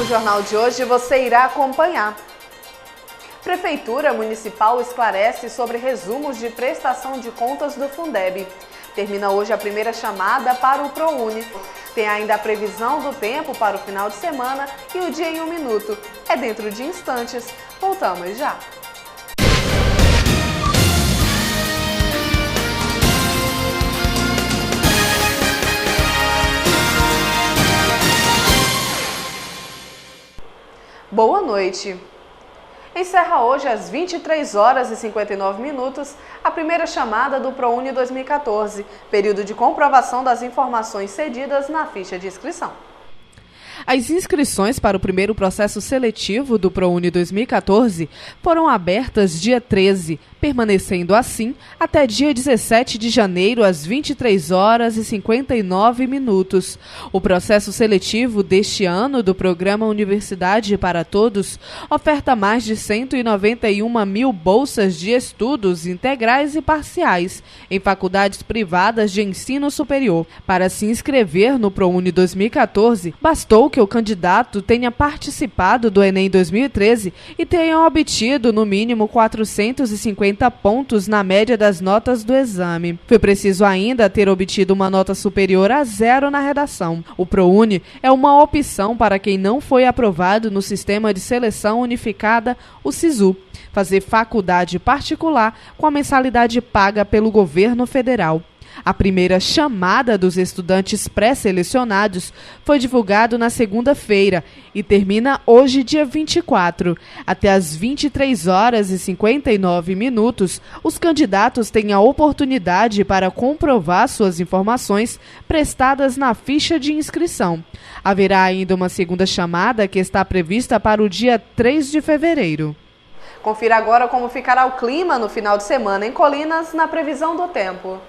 No Jornal de hoje você irá acompanhar. Prefeitura Municipal esclarece sobre resumos de prestação de contas do Fundeb. Termina hoje a primeira chamada para o ProUni. Tem ainda a previsão do tempo para o final de semana e o Dia em um Minuto. É dentro de instantes. Voltamos já. Boa noite. Encerra hoje às 23 horas e 59 minutos a primeira chamada do ProUni 2014, período de comprovação das informações cedidas na ficha de inscrição. As inscrições para o primeiro processo seletivo do ProUni 2014 foram abertas dia 13, permanecendo assim até dia 17 de janeiro às 23 horas e 59 minutos. O processo seletivo deste ano do programa Universidade para Todos oferta mais de 191 mil bolsas de estudos integrais e parciais em faculdades privadas de ensino superior. Para se inscrever no ProUni 2014, bastou que o candidato tenha participado do Enem 2013 e tenha obtido no mínimo 450 pontos na média das notas do exame. Foi preciso ainda ter obtido uma nota superior a 0 na redação. O ProUni é uma opção para quem não foi aprovado no Sistema de Seleção Unificada, o SISU, fazer faculdade particular com a mensalidade paga pelo governo federal. A primeira chamada dos estudantes pré-selecionados foi divulgada na segunda-feira e termina hoje, dia 24. Até às 23 horas e 59 minutos, os candidatos têm a oportunidade para comprovar suas informações prestadas na ficha de inscrição. Haverá ainda uma segunda chamada que está prevista para o dia 3 de fevereiro. Confira agora como ficará o clima no final de semana em Colinas na previsão do tempo.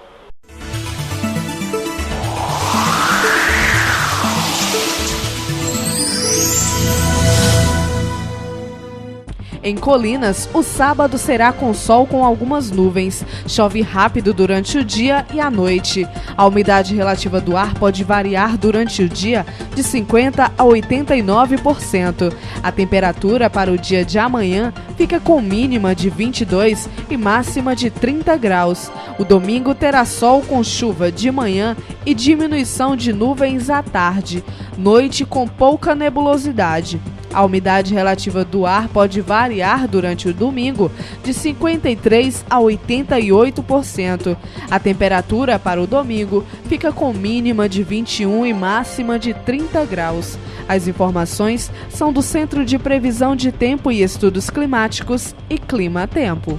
Em Colinas, o sábado será com sol com algumas nuvens. Chove rápido durante o dia e a noite. A umidade relativa do ar pode variar durante o dia de 50% a 89%. A temperatura para o dia de amanhã fica com mínima de 22 e máxima de 30 graus. O domingo terá sol com chuva de manhã e diminuição de nuvens à tarde. Noite com pouca nebulosidade. A umidade relativa do ar pode variar durante o domingo de 53% a 88%. A temperatura para o domingo fica com mínima de 21 e máxima de 30 graus. As informações são do Centro de Previsão de Tempo e Estudos Climáticos e Clima Tempo.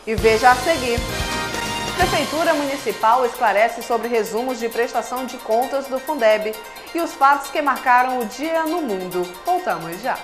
E veja a seguir. Prefeitura Municipal esclarece sobre resumos de prestação de contas do Fundeb e os fatos que marcaram o dia no mundo. Voltamos já.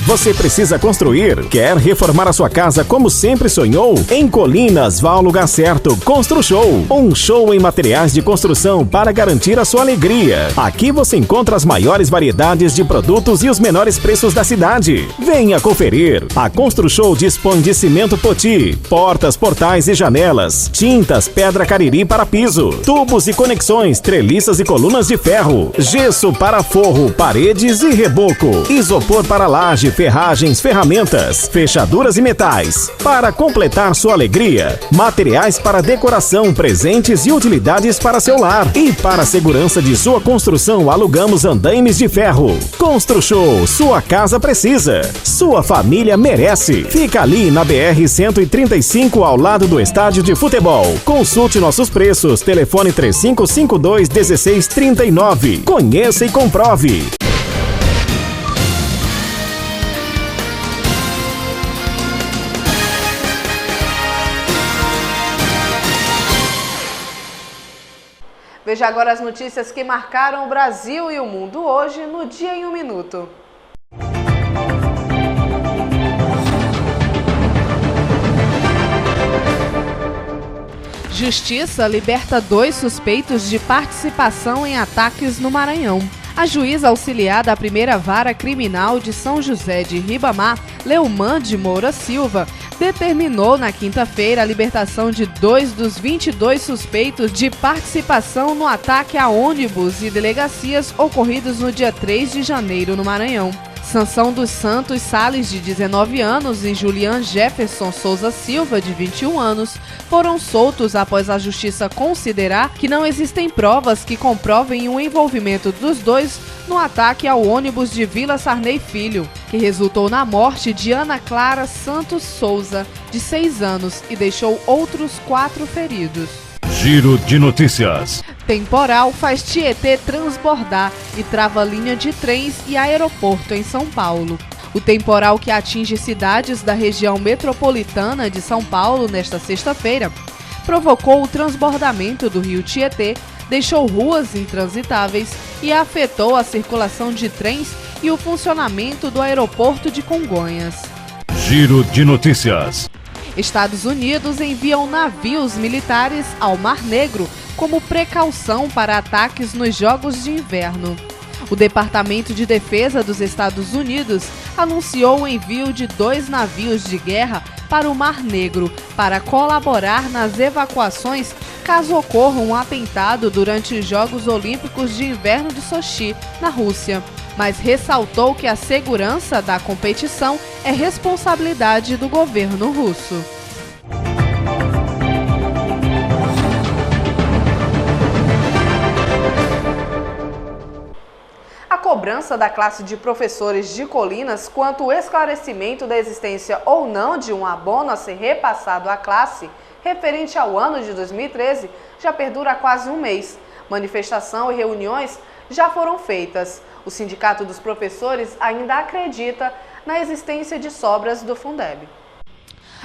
Você precisa construir? Quer reformar a sua casa como sempre sonhou? Em Colinas, vá ao lugar certo. ConstruShow. Um show em materiais de construção para garantir a sua alegria. Aqui você encontra as maiores variedades de produtos e os menores preços da cidade. Venha conferir. A ConstruShow dispõe de cimento Poti, portas, portais e janelas, tintas, pedra cariri para piso, tubos e conexões, treliças e colunas de ferro, gesso para forro, paredes e reboco, isopor para laje, ferragens, ferramentas, fechaduras e metais. Para completar sua alegria, materiais para decoração, presentes e utilidades para seu lar. E para a segurança de sua construção, alugamos andaimes de ferro. ConstruShow, sua casa precisa, sua família merece. Fica ali na BR-135, ao lado do estádio de futebol. Consulte nossos preços, telefone 3552-1639. Conheça e comprove. Veja agora as notícias que marcaram o Brasil e o mundo hoje no Dia em um Minuto. Justiça liberta 2 suspeitos de participação em ataques no Maranhão. A juíza auxiliar da primeira vara criminal de São José de Ribamar, Leumã de Moura Silva, determinou na quinta-feira a libertação de 2 dos 22 suspeitos de participação no ataque a ônibus e delegacias ocorridos no dia 3 de janeiro no Maranhão. Sansão dos Santos Salles, de 19 anos, e Julian Jefferson Souza Silva, de 21 anos, foram soltos após a justiça considerar que não existem provas que comprovem o envolvimento dos dois no ataque ao ônibus de Vila Sarney Filho, que resultou na morte de Ana Clara Santos Souza, de 6 anos, e deixou outros 4 feridos. Giro de notícias. Temporal faz Tietê transbordar e trava linha de trens e aeroporto em São Paulo. O temporal que atinge cidades da região metropolitana de São Paulo nesta sexta-feira provocou o transbordamento do rio Tietê, deixou ruas intransitáveis e afetou a circulação de trens e o funcionamento do aeroporto de Congonhas. Giro de notícias. Estados Unidos enviam navios militares ao Mar Negro como precaução para ataques nos Jogos de Inverno. O Departamento de Defesa dos Estados Unidos anunciou o envio de 2 navios de guerra para o Mar Negro para colaborar nas evacuações caso ocorra um atentado durante os Jogos Olímpicos de Inverno de Sochi, na Rússia, mas ressaltou que a segurança da competição é responsabilidade do governo russo. A cobrança da classe de professores de Colinas quanto ao esclarecimento da existência ou não de um abono a ser repassado à classe referente ao ano de 2013 já perdura há quase um mês. Manifestação e reuniões já foram feitas. O Sindicato dos Professores ainda acredita na existência de sobras do Fundeb.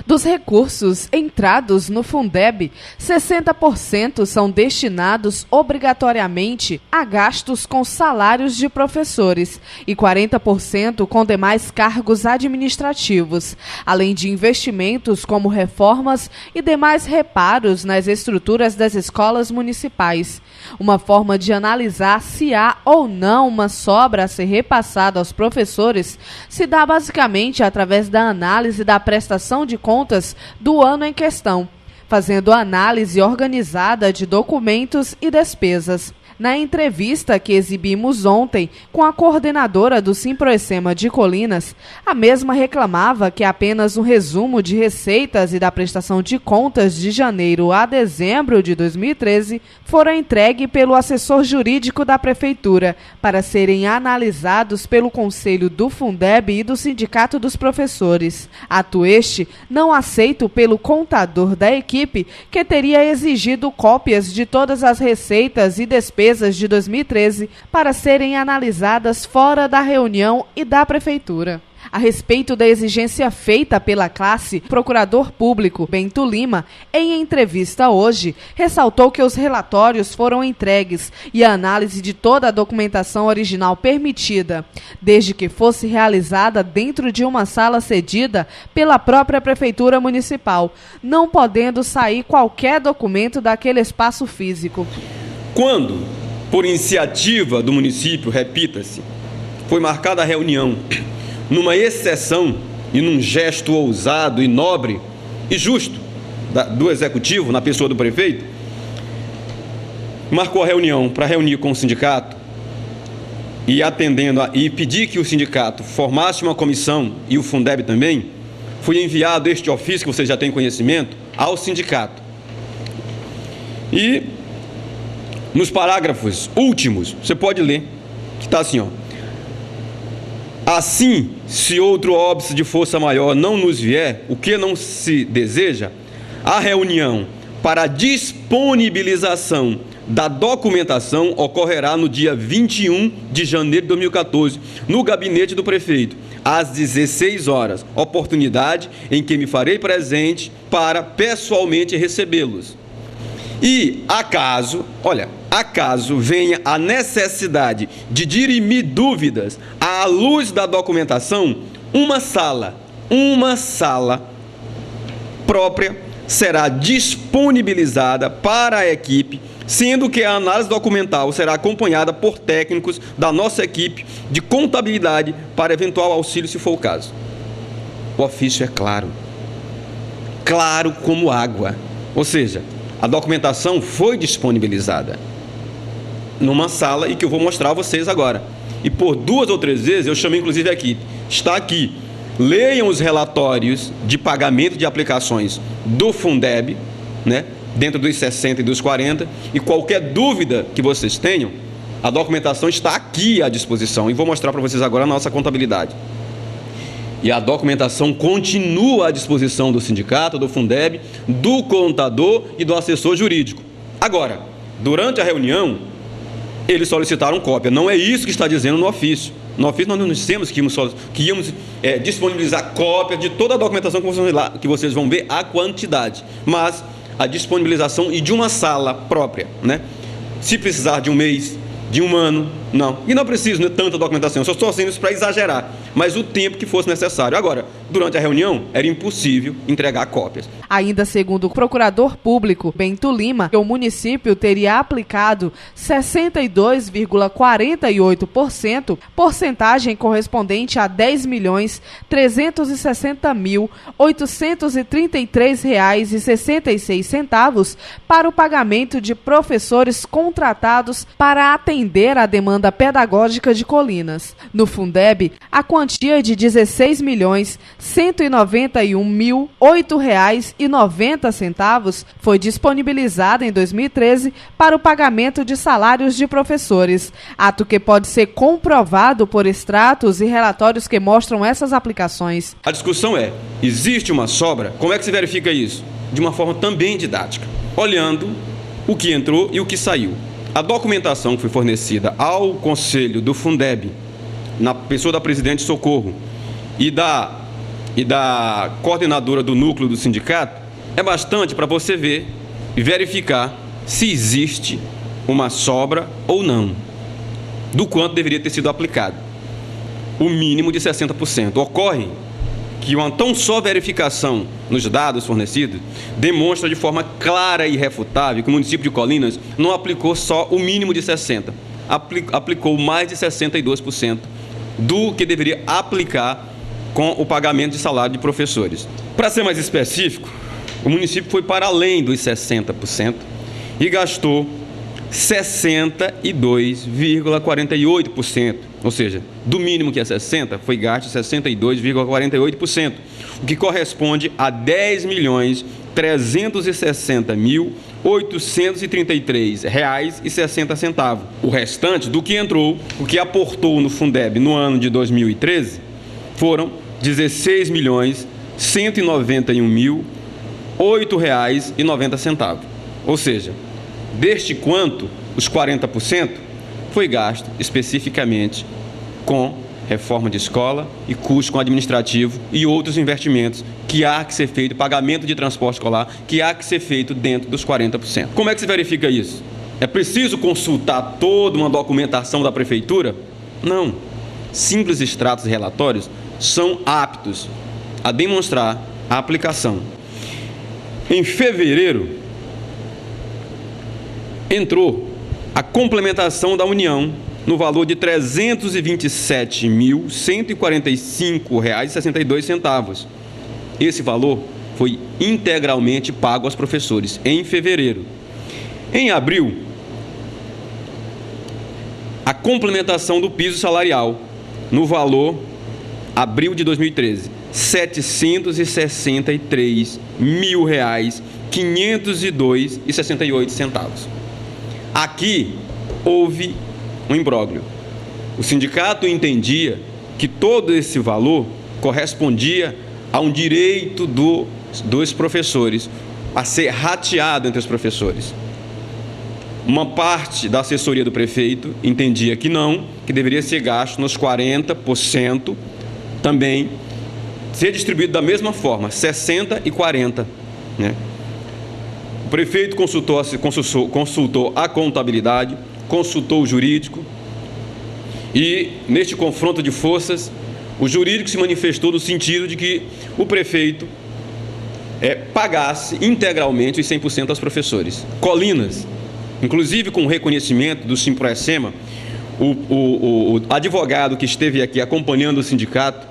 Dos recursos entrados no Fundeb, 60% são destinados obrigatoriamente a gastos com salários de professores e 40% com demais cargos administrativos, além de investimentos como reformas e demais reparos nas estruturas das escolas municipais. Uma forma de analisar se há ou não uma sobra a ser repassada aos professores se dá basicamente através da análise da prestação de contas do ano em questão, fazendo análise organizada de documentos e despesas. Na entrevista que exibimos ontem com a coordenadora do Simproecema de Colinas, a mesma reclamava que apenas um resumo de receitas e da prestação de contas de janeiro a dezembro de 2013 fora entregue pelo assessor jurídico da Prefeitura para serem analisados pelo Conselho do Fundeb e do Sindicato dos Professores. Ato este não aceito pelo contador da equipe, que teria exigido cópias de todas as receitas e despesas de 2013 para serem analisadas fora da reunião e da Prefeitura. A respeito da exigência feita pela classe, o procurador público Bento Lima, em entrevista hoje, ressaltou que os relatórios foram entregues e a análise de toda a documentação original permitida, desde que fosse realizada dentro de uma sala cedida pela própria Prefeitura Municipal, não podendo sair qualquer documento daquele espaço físico. Quando, por iniciativa do município, repita-se, foi marcada a reunião, numa exceção e num gesto ousado e nobre e justo do Executivo, na pessoa do prefeito, marcou a reunião para reunir com o sindicato e pedir que o sindicato formasse uma comissão e o Fundeb também, foi enviado este ofício, que vocês já têm conhecimento, ao sindicato. E nos parágrafos últimos, você pode ler, que está assim, ó. Assim, se outro óbice de força maior não nos vier, o que não se deseja, a reunião para disponibilização da documentação ocorrerá no dia 21 de janeiro de 2014, no gabinete do prefeito, às 16 horas, oportunidade em que me farei presente para pessoalmente recebê-los. E acaso venha a necessidade de dirimir dúvidas à luz da documentação, uma sala própria será disponibilizada para a equipe sendo que a análise documental será acompanhada por técnicos da nossa equipe de contabilidade para eventual auxílio, se for o caso. O ofício é claro como água, ou seja, a documentação foi disponibilizada numa sala e que eu vou mostrar a vocês agora. E por 2 ou 3 vezes eu chamei inclusive aqui, está aqui, leiam os relatórios de pagamento de aplicações do Fundeb, né, dentro dos 60 e dos 40, e qualquer dúvida que vocês tenham, a documentação está aqui à disposição, e vou mostrar para vocês agora a nossa contabilidade. E a documentação continua à disposição do sindicato, do Fundeb, do contador e do assessor jurídico. Agora, durante a reunião, eles solicitaram cópia. Não é isso que está dizendo no ofício. No ofício nós não dissemos que íamos disponibilizar cópia de toda a documentação que vocês vão ver, a quantidade. Mas a disponibilização e de uma sala própria, né? Se precisar de um mês, de um ano, não. E não preciso, né, tanta documentação, só estou fazendo isso para exagerar, mas o tempo que fosse necessário. Agora, durante a reunião, era impossível entregar cópias. Ainda segundo o procurador público Bento Lima, o município teria aplicado 62,48%, porcentagem correspondente a R$ 10.360.833,66 para o pagamento de professores contratados para atender a demanda pedagógica de Colinas. No Fundeb, a quantia de R$ 16.191.008,90 foi disponibilizada em 2013 para o pagamento de salários de professores, ato que pode ser comprovado por extratos e relatórios que mostram essas aplicações. A discussão é, existe uma sobra? Como é que se verifica isso? De uma forma também didática, olhando o que entrou e o que saiu. A documentação que foi fornecida ao Conselho do Fundeb, na pessoa da presidente Socorro e da coordenadora do núcleo do sindicato, é bastante para você ver e verificar se existe uma sobra ou não, do quanto deveria ter sido aplicado. O mínimo de 60%. Ocorre que uma tão só verificação nos dados fornecidos demonstra de forma clara e irrefutável que o município de Colinas não aplicou só o mínimo de 60%, aplicou mais de 62% do que deveria aplicar com o pagamento de salário de professores. Para ser mais específico, o município foi para além dos 60% e gastou 62,48%, ou seja, do mínimo que é 60%, foi gasto 62,48%, o que corresponde a R$ 10.360.833,60. O restante do que entrou, o que aportou no Fundeb no ano de 2013, foram R$ 16.191.008,90. Ou seja, deste quanto, os 40% foi gasto especificamente com reforma de escola e custo com administrativo e outros investimentos que há que ser feito, pagamento de transporte escolar, que há que ser feito dentro dos 40%. Como é que se verifica isso? É preciso consultar toda uma documentação da prefeitura? Não. Simples extratos e relatórios são aptos a demonstrar a aplicação. Em fevereiro, entrou a complementação da União no valor de R$ 327.145,62. Esse valor foi integralmente pago aos professores em fevereiro. Em abril, a complementação do piso salarial no valor, abril de 2013, R$ 767.502,68. Aqui houve um imbróglio. O sindicato entendia que todo esse valor correspondia a um direito dos professores a ser rateado entre os professores. Uma parte da assessoria do prefeito entendia que não, que deveria ser gasto nos 40%, também ser distribuído da mesma forma, 60 e 40, né? O prefeito consultou a contabilidade, consultou o jurídico e, neste confronto de forças, o jurídico se manifestou no sentido de que o prefeito pagasse integralmente os 100% aos professores. Colinas inclusive com o reconhecimento do Simproecema, o advogado que esteve aqui acompanhando o sindicato,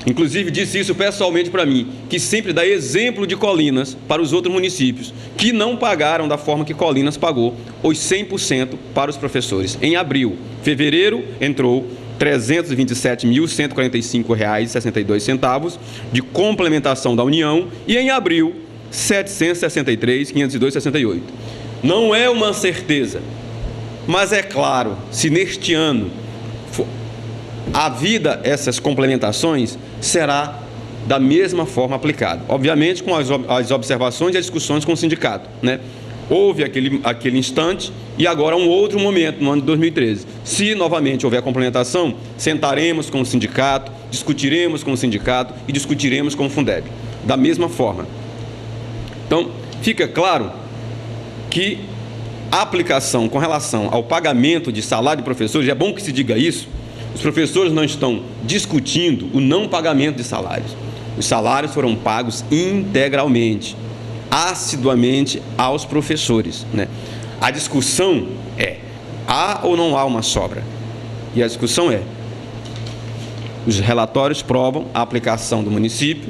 inclusive disse isso pessoalmente para mim, que sempre dá exemplo de Colinas para os outros municípios, que não pagaram da forma que Colinas pagou, os 100% para os professores. Em abril, fevereiro, entrou R$ 327.145,62 de complementação da União e em abril, R$ 763.502,68. Não é uma certeza, mas é claro, se neste ano havida essas complementações, será da mesma forma aplicada. Obviamente, com as observações e as discussões com o sindicato, né? Houve aquele instante e agora um outro momento, no ano de 2013. Se novamente houver complementação, sentaremos com o sindicato, discutiremos com o sindicato e discutiremos com o Fundeb. Da mesma forma. Então, fica claro que a aplicação com relação ao pagamento de salário de professores, é bom que se diga isso, os professores não estão discutindo o não pagamento de salários. Os salários foram pagos integralmente, assiduamente aos professores, né? A discussão é, há ou não há uma sobra? E a discussão é, os relatórios provam a aplicação do município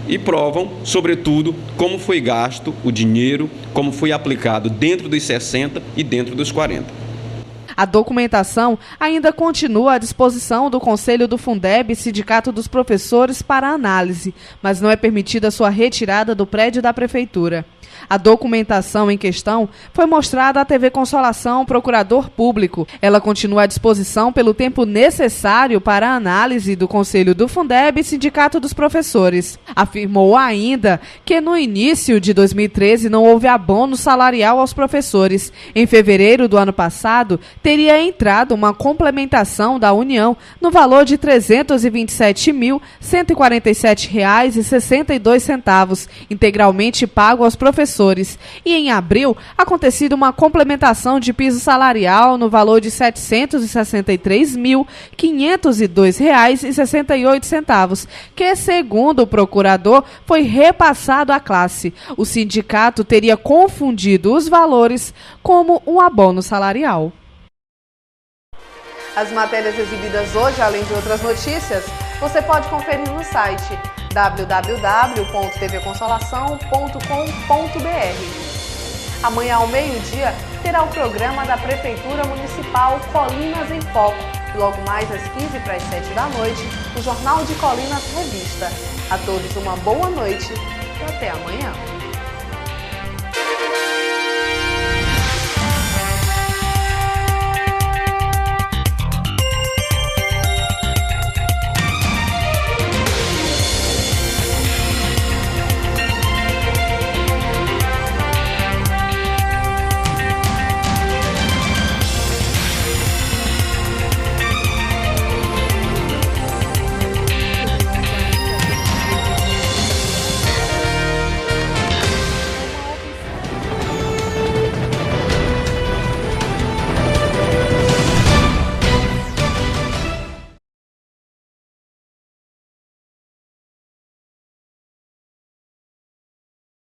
e provam, sobretudo, como foi gasto o dinheiro, como foi aplicado dentro dos 60 e dentro dos 40. A documentação ainda continua à disposição do Conselho do Fundeb e Sindicato dos Professores para análise, mas não é permitida sua retirada do prédio da Prefeitura. A documentação em questão foi mostrada à TV Consolação, procurador público. Ela continua à disposição pelo tempo necessário para a análise do Conselho do Fundeb e Sindicato dos Professores. Afirmou ainda que no início de 2013 não houve abono salarial aos professores. Em fevereiro do ano passado, teria entrado uma complementação da União no valor de R$ 327.147,62, integralmente pago aos professores. E em abril, acontecido uma complementação de piso salarial no valor de R$ 763.502,68, que, segundo o procurador, foi repassado à classe. O sindicato teria confundido os valores como um abono salarial. As matérias exibidas hoje, além de outras notícias, você pode conferir no site www.tvconsolação.com.br. Amanhã ao meio-dia terá o programa da Prefeitura Municipal Colinas em Foco. E logo mais às 15 para as 7 da noite, o Jornal de Colinas Revista. A todos uma boa noite e até amanhã.